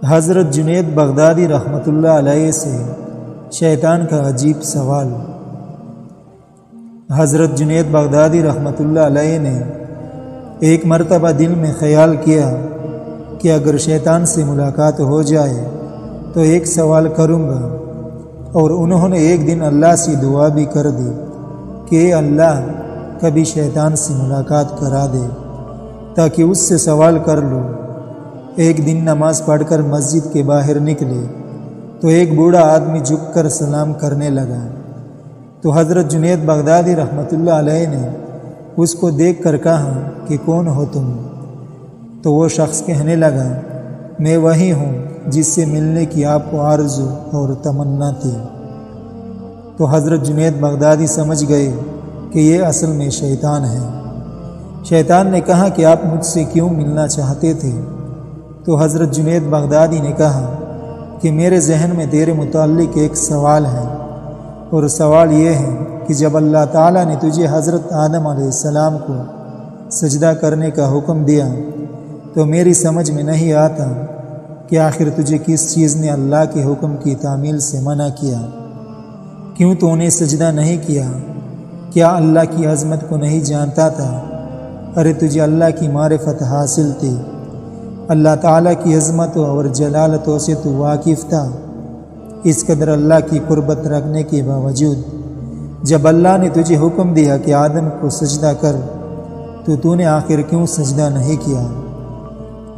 حضرت جنید بغدادی رحمۃ اللہ علیہ سے شیطان کا عجیب سوال۔ حضرت جنید بغدادی رحمۃ اللہ علیہ نے ایک مرتبہ دل میں خیال کیا کہ اگر شیطان سے ملاقات ہو جائے تو ایک سوال کروں گا، اور انہوں نے ایک دن اللہ سے دعا بھی کر دی کہ اے اللہ کبھی شیطان سے ملاقات کرا دے تاکہ اس سے سوال کر لوں۔ ایک دن نماز پڑھ کر مسجد کے باہر نکلے تو ایک بوڑھا آدمی جھک کر سلام کرنے لگا، تو حضرت جنید بغدادی رحمۃ اللہ علیہ نے اس کو دیکھ کر کہا کہ کون ہو تم؟ تو وہ شخص کہنے لگا میں وہی ہوں جس سے ملنے کی آپ کو آرزو اور تمنا تھی۔ تو حضرت جنید بغدادی سمجھ گئے کہ یہ اصل میں شیطان ہے۔ شیطان نے کہا کہ آپ مجھ سے کیوں ملنا چاہتے تھے؟ تو حضرت جنید بغدادی نے کہا کہ میرے ذہن میں تیرے متعلق ایک سوال ہے، اور سوال یہ ہے کہ جب اللہ تعالیٰ نے تجھے حضرت آدم علیہ السلام کو سجدہ کرنے کا حکم دیا تو میری سمجھ میں نہیں آتا کہ آخر تجھے کس چیز نے اللہ کے حکم کی تعمیل سے منع کیا؟ کیوں تو نے سجدہ نہیں کیا؟ کیا اللہ کی عظمت کو نہیں جانتا تھا؟ ارے تجھے اللہ کی معرفت حاصل تھی، اللہ تعالیٰ کی عظمتوں اور جلالتوں سے تو واقف تھا۔ اس قدر اللہ کی قربت رکھنے کے باوجود جب اللہ نے تجھے حکم دیا کہ آدم کو سجدہ کر تو نے آخر کیوں سجدہ نہیں کیا؟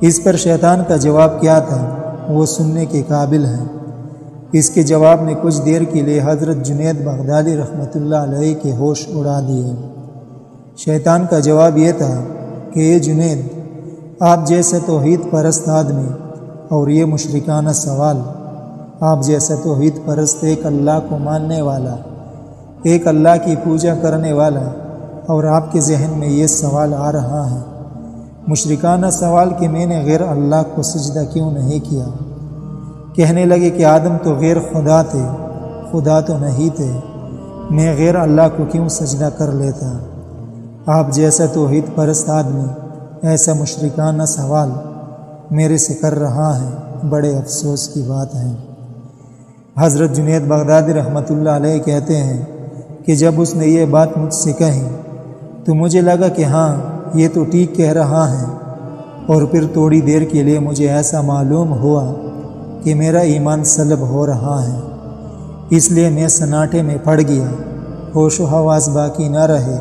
اس پر شیطان کا جواب کیا تھا وہ سننے کے قابل ہے۔ اس کے جواب نے کچھ دیر کے لیے حضرت جنید بغدادی رحمۃ اللہ علیہ کے ہوش اڑا دیے۔ شیطان کا جواب یہ تھا کہ اے جنید، آپ جیسا توحید پرست آدمی اور یہ مشرکانہ سوال، آپ جیسا توحید پرست ایک اللہ کو ماننے والا، ایک اللہ کی پوجا کرنے والا، اور آپ کے ذہن میں یہ سوال آ رہا ہے مشرکانہ سوال کہ میں نے غیر اللہ کو سجدہ کیوں نہیں کیا؟ کہنے لگے کہ آدم تو غیر خدا تھے، خدا تو نہیں تھے، میں غیر اللہ کو کیوں سجدہ کر لیتا؟ آپ جیسا توحید پرست آدمی ایسا مشرکانہ سوال میرے سے کر رہا ہے، بڑے افسوس کی بات ہے۔ حضرت جنید بغدادی رحمۃ اللہ علیہ کہتے ہیں کہ جب اس نے یہ بات مجھ سے کہی تو مجھے لگا کہ ہاں یہ تو ٹھیک کہہ رہا ہے، اور پھر تھوڑی دیر کے لیے مجھے ایسا معلوم ہوا کہ میرا ایمان سلب ہو رہا ہے، اس لیے میں سناٹے میں پڑ گیا، ہوش و حواس باقی نہ رہے۔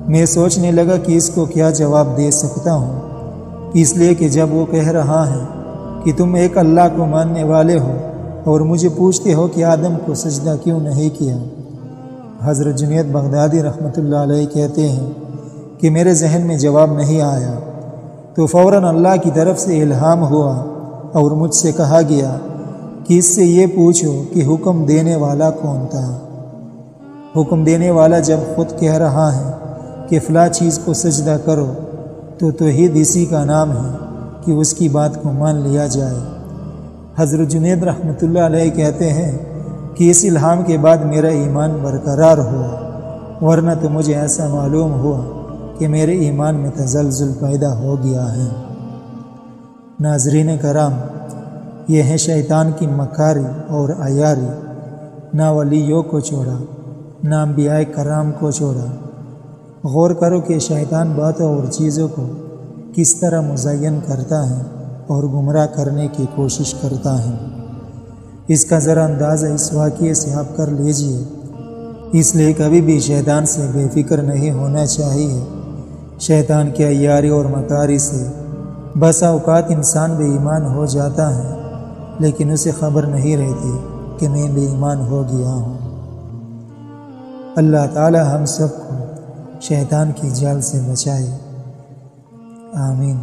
میں سوچنے لگا کہ اس کو کیا جواب دے سکتا ہوں، اس لیے کہ جب وہ کہہ رہا ہے کہ تم ایک اللہ کو ماننے والے ہو اور مجھے پوچھتے ہو کہ آدم کو سجدہ کیوں نہیں کیا۔ حضرت جنید بغدادی رحمۃ اللہ علیہ کہتے ہیں کہ میرے ذہن میں جواب نہیں آیا، تو فوراً اللہ کی طرف سے الہام ہوا اور مجھ سے کہا گیا کہ اس سے یہ پوچھو کہ حکم دینے والا کون تھا۔ حکم دینے والا جب خود کہہ رہا ہے کہ فلاں چیز کو سجدہ کرو تو توحید اسی کا نام ہے کہ اس کی بات کو مان لیا جائے۔ حضرت جنید رحمۃ اللہ علیہ کہتے ہیں کہ اس الہام کے بعد میرا ایمان برقرار ہوا، ورنہ تو مجھے ایسا معلوم ہوا کہ میرے ایمان میں تزلزل پیدا ہو گیا ہے۔ ناظرین کرام، یہ ہے شیطان کی مکاری اور عیاری، نہ ولیوں کو چھوڑا نہ انبیاء کرام کو چھوڑا۔ غور کرو کہ شیطان باتوں اور چیزوں کو کس طرح مزین کرتا ہے اور گمراہ کرنے کی کوشش کرتا ہے۔ اس کا ذرا اندازہ اس واقعے سے آپ کر لیجئے۔ اس لیے کبھی بھی شیطان سے بے فکر نہیں ہونا چاہیے۔ شیطان کی عیاری اور مکاری سے بسا اوقات انسان بے ایمان ہو جاتا ہے، لیکن اسے خبر نہیں رہتی کہ میں بے ایمان ہو گیا ہوں۔ اللہ تعالی ہم سب کو شیطان کی جال سے بچائے، آمین۔